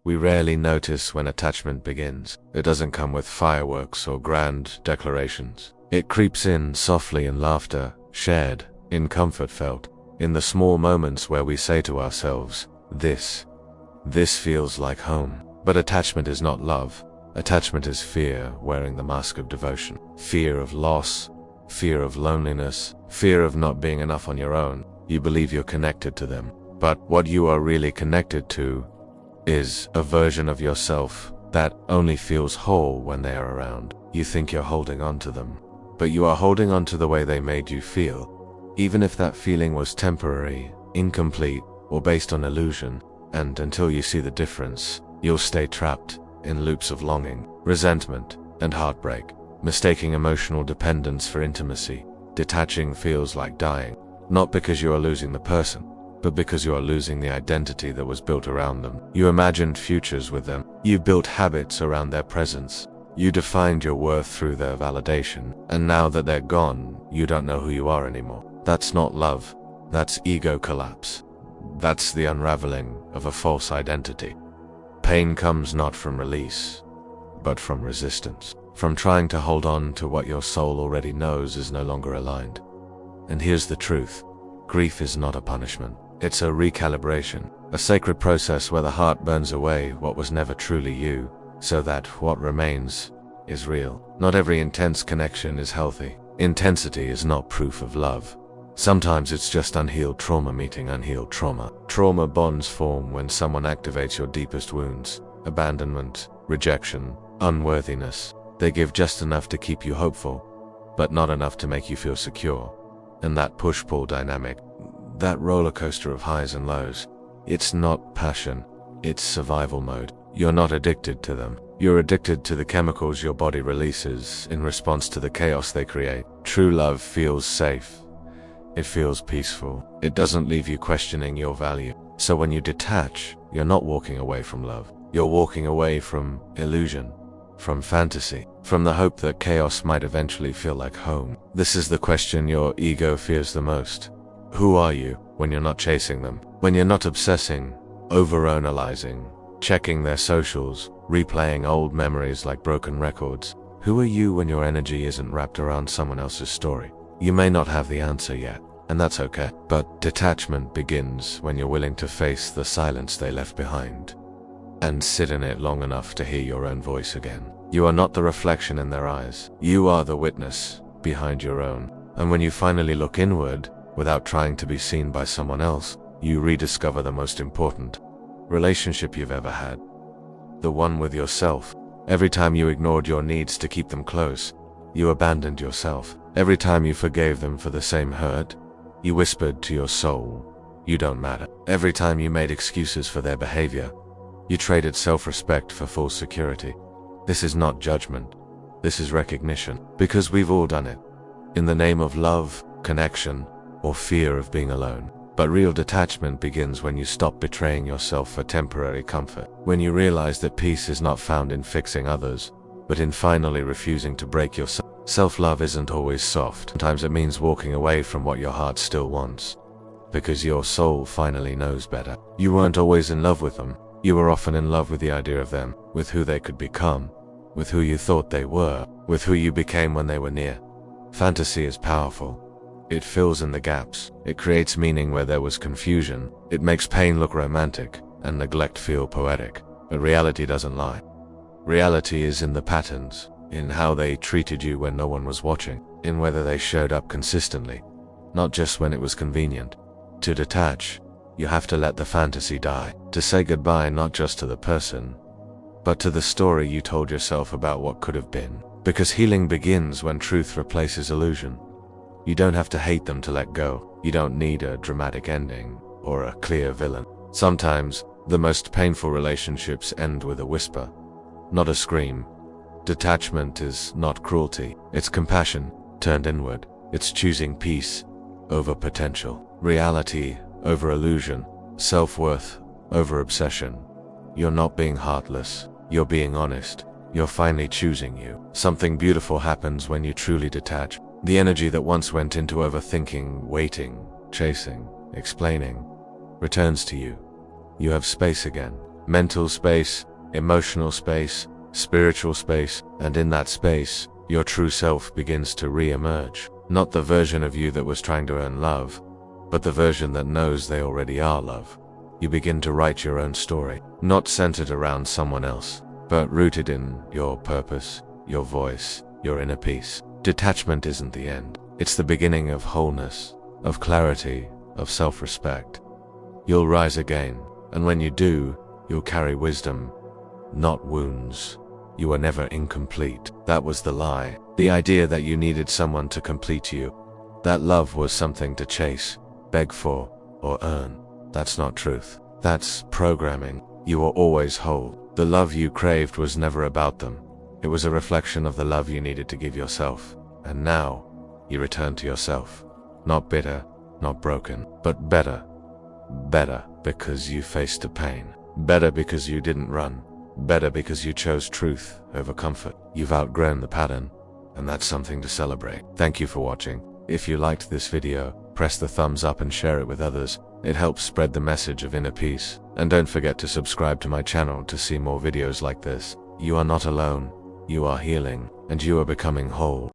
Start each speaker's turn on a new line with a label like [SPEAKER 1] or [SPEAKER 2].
[SPEAKER 1] We rarely notice when attachment begins. It doesn't come with fireworks or grand declarations. It creeps in softly in laughter, shared, in comfort felt, in the small moments where we say to ourselves, this feels like home. But attachment is not love. Attachment is fear wearing the mask of devotion. Fear of loss, fear of loneliness, fear of not being enough on your own. You believe you're connected to them, but what you are really connected to is a version of yourself that only feels whole when they are around. You think you're holding on to them, but you are holding on to the way they made you feel, even if that feeling was temporary, incomplete, or based on illusion. And until you see the difference, you'll stay trapped in loops of longing, resentment, and heartbreak, mistaking emotional dependence for intimacy. Detaching feels like dying, not because you are losing the person, but because you are losing the identity that was built around them. You imagined futures with them. You built habits around their presence. You defined your worth through their validation, and now that they're gone, you don't know who you are anymore. That's not love. That's ego collapse. That's the unraveling of a false identity. Pain comes not from release, but from resistance. From trying to hold on to what your soul already knows is no longer aligned. And here's the truth. Grief is not a punishment. It's a recalibration, a sacred process where the heart burns away what was never truly you, so that what remains is real. Not every intense connection is healthy. Intensity is not proof of love. Sometimes it's just unhealed trauma meeting unhealed trauma. Trauma bonds form when someone activates your deepest wounds: abandonment, rejection, unworthiness. They give just enough to keep you hopeful, but not enough to make you feel secure. And that push-pull dynamic, that roller coaster of highs and lows, it's not passion, it's survival mode. You're not addicted to them. You're addicted to the chemicals your body releases in response to the chaos they create. True love feels safe. It feels peaceful. It doesn't leave you questioning your value. So when you detach, you're not walking away from love. You're walking away from illusion, from fantasy, from the hope that chaos might eventually feel like home. This is the question your ego fears the most. Who are you when you're not chasing them? When you're not obsessing, over-analyzing, checking their socials, replaying old memories like broken records? Who are you when your energy isn't wrapped around someone else's story? You may not have the answer yet, and that's okay. But detachment begins when you're willing to face the silence they left behind and sit in it long enough to hear your own voice again. You are not the reflection in their eyes. You are the witness behind your own. And when you finally look inward, without trying to be seen by someone else, you rediscover the most important relationship you've ever had. The one with yourself. Every time you ignored your needs to keep them close, you abandoned yourself. Every time you forgave them for the same hurt, you whispered to your soul, you don't matter. Every time you made excuses for their behavior, you traded self-respect for false security. This is not judgment. This is recognition. Because we've all done it. In the name of love, connection, or fear of being alone. But real detachment begins when you stop betraying yourself for temporary comfort. When you realize that peace is not found in fixing others, but in finally refusing to break yourself. Self-love isn't always soft. Sometimes it means walking away from what your heart still wants, because your soul finally knows better. You weren't always in love with them. You were often in love with the idea of them, with who they could become, with who you thought they were, with who you became when they were near. Fantasy is powerful. It fills in the gaps. It creates meaning where there was confusion. It makes pain look romantic and neglect feel poetic. But reality doesn't lie. Reality is in the patterns, in how they treated you when no one was watching, in whether they showed up consistently, not just when it was convenient. To detach, you have to let the fantasy die, to say goodbye not just to the person, but to the story you told yourself about what could have been. Because healing begins when truth replaces illusion. You don't have to hate them to let go. You don't need a dramatic ending or a clear villain. Sometimes, the most painful relationships end with a whisper, not a scream. Detachment is not cruelty. It's compassion turned inward. It's choosing peace over potential, reality over illusion, self-worth over obsession. You're not being heartless. You're being honest. You're finally choosing you. Something beautiful happens when you truly detach. The energy that once went into overthinking, waiting, chasing, explaining, returns to you. You have space again. Mental space, emotional space, spiritual space, and in that space, your true self begins to re-emerge. Not the version of you that was trying to earn love, but the version that knows they already are love. You begin to write your own story, not centered around someone else, but rooted in your purpose, your voice, your inner peace. Detachment isn't the end. It's the beginning of wholeness, of clarity, of self-respect. You'll rise again, and when you do, you'll carry wisdom, not wounds. You were never incomplete. That was the lie. The idea that you needed someone to complete you. That love was something to chase, beg for, or earn. That's not truth. That's programming. You were always whole. The love you craved was never about them. It was a reflection of the love you needed to give yourself. And now, you return to yourself. Not bitter, not broken, but better. Better because you faced the pain. Better because you didn't run. Better because you chose truth over comfort. You've outgrown the pattern, and that's something to celebrate. Thank you for watching. If you liked this video, press the thumbs up and share it with others. It helps spread the message of inner peace. And don't forget to subscribe to my channel to see more videos like this. You are not alone. You are healing, and you are becoming whole.